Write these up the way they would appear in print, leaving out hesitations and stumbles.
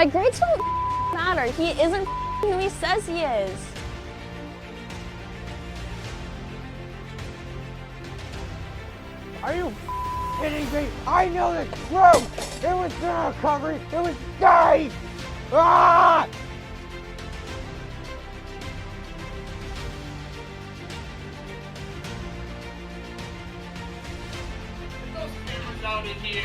My grades don't matter. He isn't who he says he is. Are you kidding me? I know the truth! It was not recovery, it was Dave! Ah! Get those cameras out of here!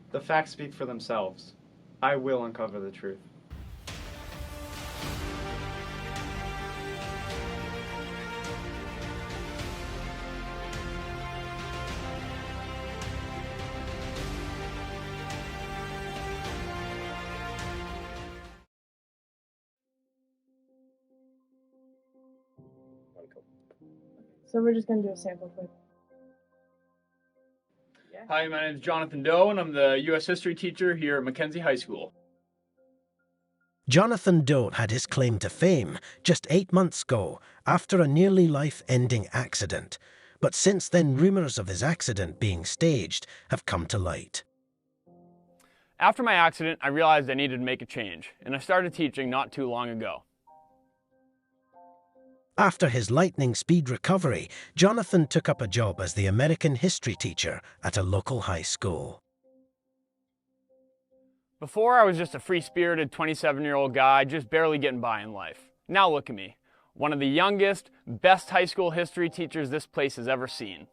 The facts speak for themselves. I will uncover the truth. So we're just gonna do a sample quick. Hi, my name is Jonathan Doe, and I'm the U.S. history teacher here at Mackenzie High School. Jonathan Doe had his claim to fame just 8 months ago after a nearly life-ending accident. But since then, rumours of his accident being staged have come to light. After my accident, I realized I needed to make a change, and I started teaching not too long ago. After his lightning speed recovery, Jonathan took up a job as the American history teacher at a local high school. Before, I was just a free-spirited 27-year-old guy just barely getting by in life. Now look at me, one of the youngest, best high school history teachers this place has ever seen.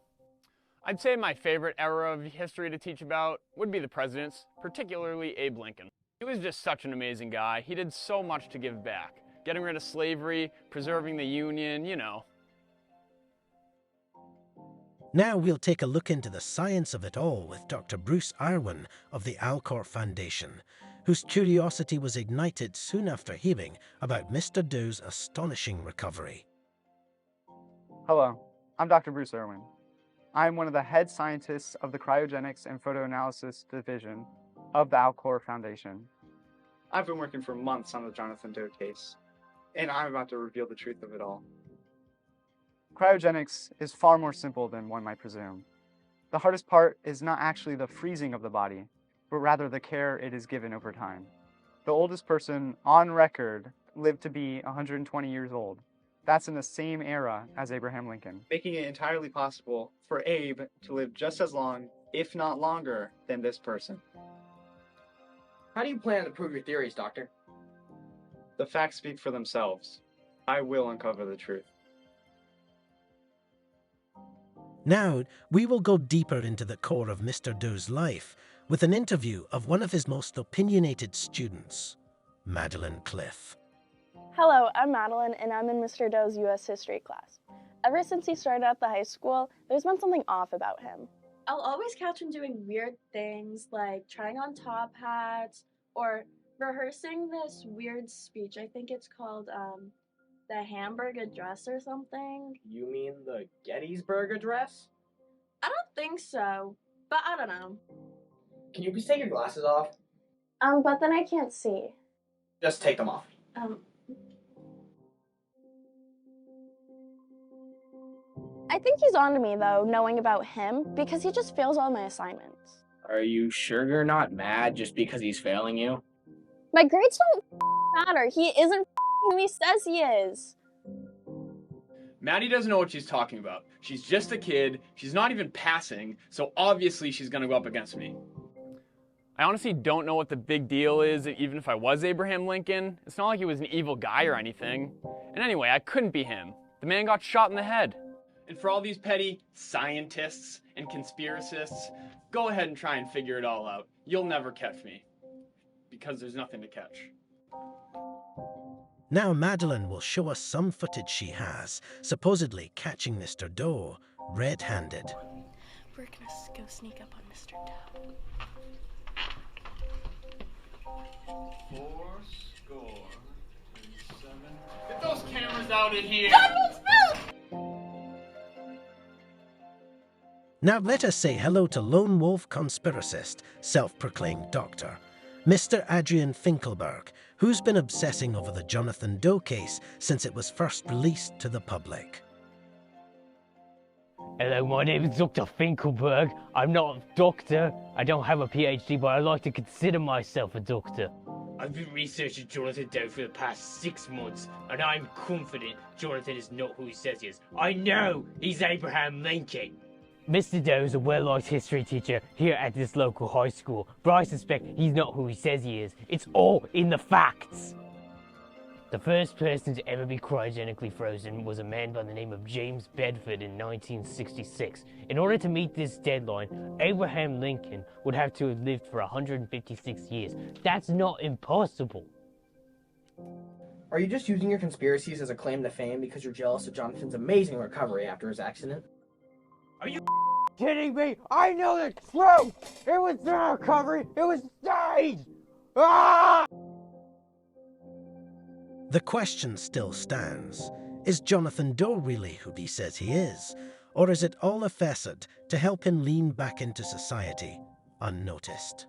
I'd say my favorite era of history to teach about would be the presidents, particularly Abe Lincoln. He was just such an amazing guy. He did so much to give back. Getting rid of slavery, preserving the Union, you know. Now we'll take a look into the science of it all with Dr. Bruce Irwin of the Alcor Foundation, whose curiosity was ignited soon after hearing about Mr. Doe's astonishing recovery. Hello, I'm Dr. Bruce Irwin. I am one of the head scientists of the Cryogenics and Photoanalysis Division of the Alcor Foundation. I've been working for months on the Jonathan Doe case, and I'm about to reveal the truth of it all. Cryogenics is far more simple than one might presume. The hardest part is not actually the freezing of the body, but rather the care it is given over time. The oldest person on record lived to be 120 years old. That's in the same era as Abraham Lincoln. Making it entirely possible for Abe to live just as long, if not longer, than this person. How do you plan to prove your theories, Doctor? The facts speak for themselves. I will uncover the truth. Now, we will go deeper into the core of Mr. Doe's life with an interview of one of his most opinionated students, Madeline Cliff. Hello, I'm Madeline, and I'm in Mr. Doe's U.S. history class. Ever since he started at the high school, there's been something off about him. I'll always catch him doing weird things like trying on top hats or rehearsing this weird speech. I think it's called the Hamburg Address or something. You mean the Gettysburg Address? I don't think so, but I don't know. Can you please take your glasses off? But then I can't see. Just take them off. I think he's on to me, though, knowing about him, because he just fails all my assignments. Are you sure you're not mad just because he's failing you? My grades don't matter. He isn't who he says he is. Maddie doesn't know what she's talking about. She's just a kid, she's not even passing, so obviously she's gonna go up against me. I honestly don't know what the big deal is, even if I was Abraham Lincoln. It's not like he was an evil guy or anything. And anyway, I couldn't be him. The man got shot in the head. And for all these petty scientists and conspiracists, go ahead and try and figure it all out. You'll never catch me. Because there's nothing to catch. Now Madeline will show us some footage she has, supposedly catching Mr. Doe red-handed. We're gonna go sneak up on Mr. Doe. 427. Get those cameras out of here! Now let us say hello to lone wolf conspiracist, self-proclaimed doctor, Mr. Adrian Finkelberg, who's been obsessing over the Jonathan Doe case since it was first released to the public. Hello, my name is Dr. Finkelberg. I'm not a doctor. I don't have a PhD, but I like to consider myself a doctor. I've been researching Jonathan Doe for the past 6 months, and I'm confident Jonathan is not who he says he is. I know he's Abraham Lincoln. Mr. Doe is a well-liked history teacher here at this local high school, but I suspect he's not who he says he is. It's all in the facts. The first person to ever be cryogenically frozen was a man by the name of James Bedford in 1966. In order to meet this deadline, Abraham Lincoln would have to have lived for 156 years. That's not impossible. Are you just using your conspiracies as a claim to fame because you're jealous of Jonathan's amazing recovery after his accident? Are you Kidding me? I know the truth! It was not a recovery, it was staged! Ah! The question still stands. Is Jonathan Doe really who he says he is? Or is it all a facade to help him lean back into society unnoticed?